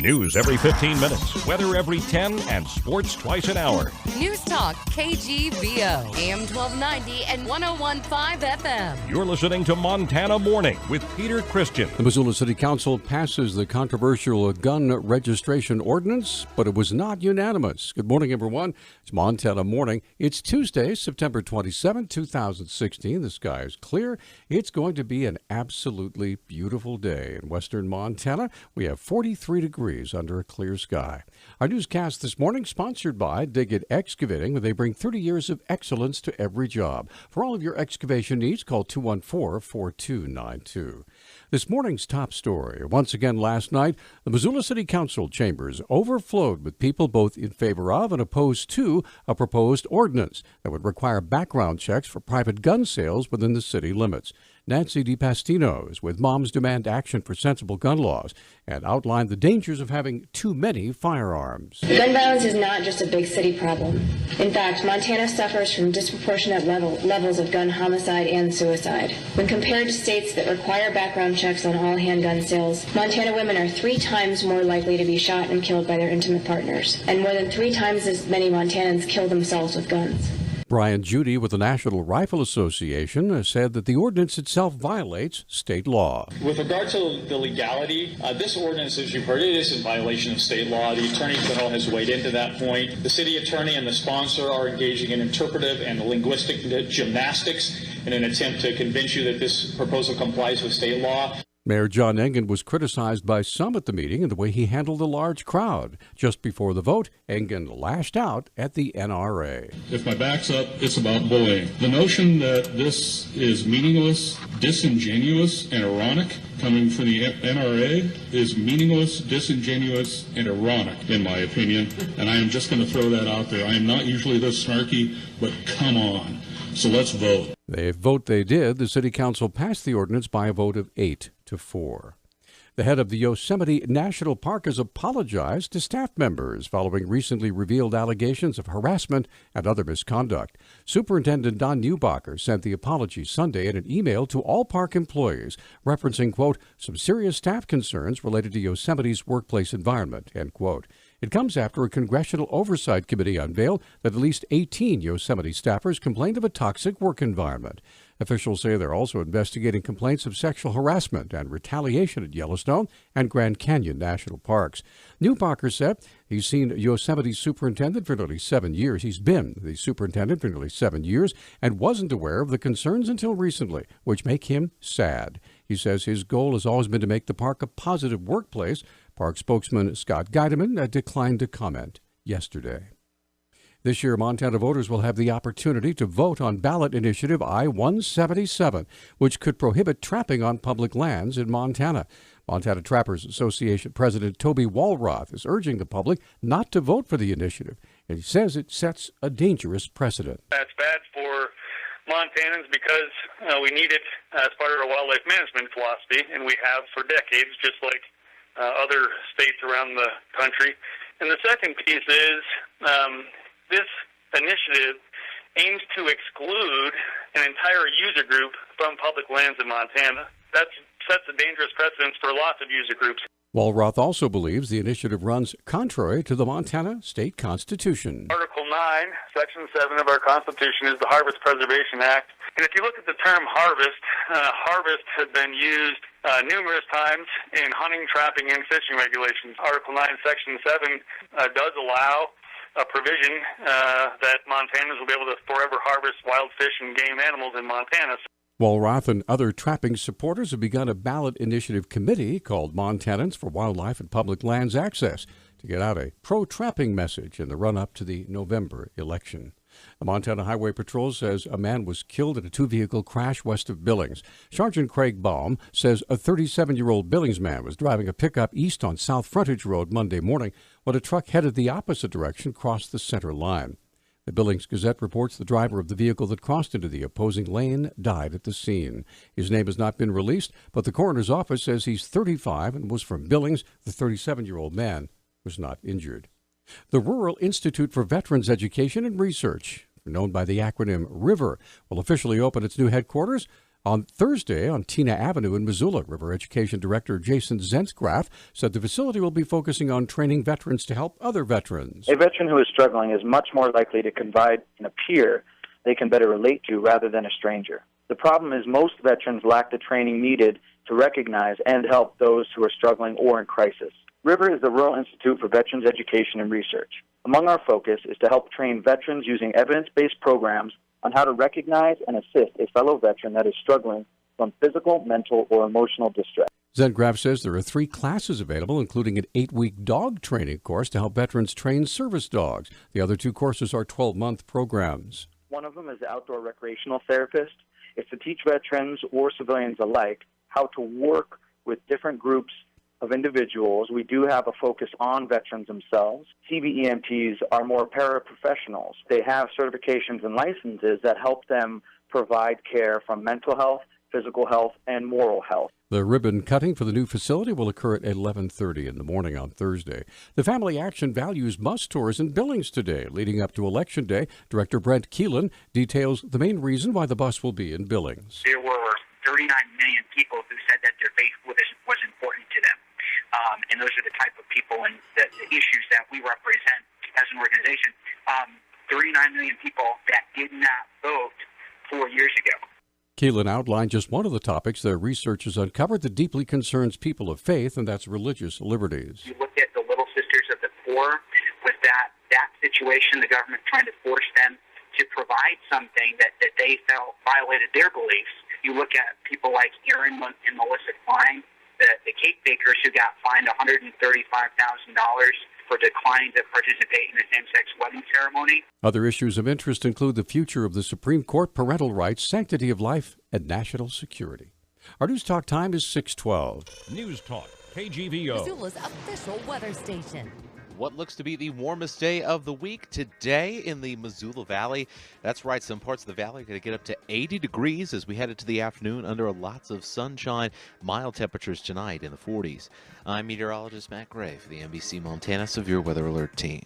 News every 15 minutes, weather every 10, and sports twice an hour. Newstalk, KGVO, AM 1290 and 101.5 FM. You're listening to Montana Morning with Peter Christian. The Missoula City Council passes the controversial gun registration ordinance, but it was not unanimous. Good morning, everyone. It's Montana Morning. It's Tuesday, September 27, 2016. The sky is clear. It's going to be an absolutely beautiful day. In western Montana, we have 43 degrees under a clear sky. Our newscast this morning sponsored by Dig It Excavating, where they bring 30 years of excellence to every job. For all of your excavation needs, call 214-4292. This morning's top story. Once again last night, the Missoula City Council chambers overflowed with people both in favor of and opposed to a proposed ordinance that would require background checks for private gun sales within the city limits. Nancy DiPastino is with Moms Demand Action for Sensible Gun Laws and outlined the dangers of having too many firearms. Gun violence is not just a big city problem. In fact, Montana suffers from disproportionate levels of gun homicide and suicide. When compared to states that require background checks on all handgun sales, Montana women are 3 times more likely to be shot and killed by their intimate partners, and more than 3 times as many Montanans kill themselves with guns. Brian Judy with the National Rifle Association said that the ordinance itself violates state law. With regard to the legality, this ordinance, as you've heard, it is in violation of state law. The Attorney General has weighed into that point. The city attorney and the sponsor are engaging in interpretive and linguistic gymnastics in an attempt to convince you that this proposal complies with state law. Mayor John Engen was criticized by some at the meeting in the way he handled a large crowd. Just before the vote, Engen lashed out at the NRA. If my back's up, it's about bullying. The notion that this is meaningless, disingenuous, and ironic coming from the NRA is meaningless, disingenuous, and ironic, in my opinion. And I am just going to throw that out there. I am not usually this snarky, but come on. So let's vote. They did. The City Council passed the ordinance by a vote of 8-4. The head of the Yosemite National Park has apologized to staff members following recently revealed allegations of harassment and other misconduct. Superintendent Don Neubacher sent the apology Sunday in an email to all park employees, referencing, quote, some serious staff concerns related to Yosemite's workplace environment, end quote. It comes after a Congressional Oversight Committee unveiled that at least 18 Yosemite staffers complained of a toxic work environment. Officials say they're also investigating complaints of sexual harassment and retaliation at Yellowstone and Grand Canyon National Parks. Neubacher said he's seen Yosemite superintendent for nearly 7 years. He's been the superintendent for nearly 7 years and wasn't aware of the concerns until recently, which make him sad. He says his goal has always been to make the park a positive workplace. Park spokesman Scott Guideman declined to comment yesterday. This year, Montana voters will have the opportunity to vote on ballot initiative I-177, which could prohibit trapping on public lands in Montana. Montana Trappers Association President Toby Walroth is urging the public not to vote for the initiative, and he says it sets a dangerous precedent. That's bad for Montanans because we need it as part of our wildlife management philosophy, and we have for decades, just like other states around the country. And the second piece is this initiative aims to exclude an entire user group from public lands in Montana. That sets a dangerous precedent for lots of user groups. Walroth also believes the initiative runs contrary to the Montana State Constitution. Article 9, Section 7 of our Constitution is the Harvest Preservation Act. And if you look at the term harvest, harvest has been used numerous times in hunting, trapping, and fishing regulations. Article 9, Section 7 does allow a provision that Montanans will be able to forever harvest wild fish and game animals in Montana. Walroth and other trapping supporters have begun a ballot initiative committee called Montanans for Wildlife and Public Lands Access to get out a pro-trapping message in the run-up to the November election. The Montana Highway Patrol says a man was killed in a 2-vehicle crash west of Billings. Sergeant Craig Baum says a 37-year-old Billings man was driving a pickup east on South Frontage Road Monday morning when a truck headed the opposite direction crossed the center line. The Billings Gazette reports the driver of the vehicle that crossed into the opposing lane died at the scene. His name has not been released, but the coroner's office says he's 35 and was from Billings. The 37-year-old man was not injured. The Rural Institute for Veterans Education and Research, known by the acronym RIVER, will officially open its new headquarters On Thursday, on Tina Avenue in Missoula, River Education Director Jason Zensgraf said the facility will be focusing on training veterans to help other veterans. A veteran who is struggling is much more likely to confide in a peer they can better relate to rather than a stranger. The problem is most veterans lack the training needed to recognize and help those who are struggling or in crisis. River is the Rural Institute for Veterans Education and Research. Among our focus is to help train veterans using evidence-based programs on how to recognize and assist a fellow veteran that is struggling from physical, mental, or emotional distress. Zensgraf says there are 3 classes available, including an 8-week dog training course to help veterans train service dogs. The other 2 courses are 12-month programs. One of them is the outdoor recreational therapist. It's to teach veterans or civilians alike how to work with different groups of individuals. We do have a focus on veterans themselves. CVEMTs are more paraprofessionals. They have certifications and licenses that help them provide care from mental health, physical health, and moral health. The ribbon cutting for the new facility will occur at 11:30 in the morning on Thursday. The Family Action Values bus tours in Billings today, leading up to Election Day. Director Brent Keelan details the main reason why the bus will be in Billings. There were 39 million people who said that their faith was important to them. And those are the type of people and the issues that we represent as an organization. 39 million people that did not vote 4 years ago. Keelan outlined just one of the topics their research has uncovered that deeply concerns people of faith, and that's religious liberties. You look at the Little Sisters of the Poor, with that situation, the government trying to force them to provide something that they felt violated their beliefs. You look at people like Aaron and Melissa Klein, the cake bakers who got fined $135,000 for declining to participate in the same-sex wedding ceremony. Other issues of interest include the future of the Supreme Court, parental rights, sanctity of life, and national security. Our News Talk time is 6:12. Newstalk, KGVO. Missoula's official weather station. What looks to be the warmest day of the week today in the Missoula Valley. That's right, some parts of the valley are going to get up to 80 degrees as we head into the afternoon under lots of sunshine. Mild temperatures tonight in the 40s. I'm meteorologist Matt Gray for the NBC Montana Severe Weather Alert Team.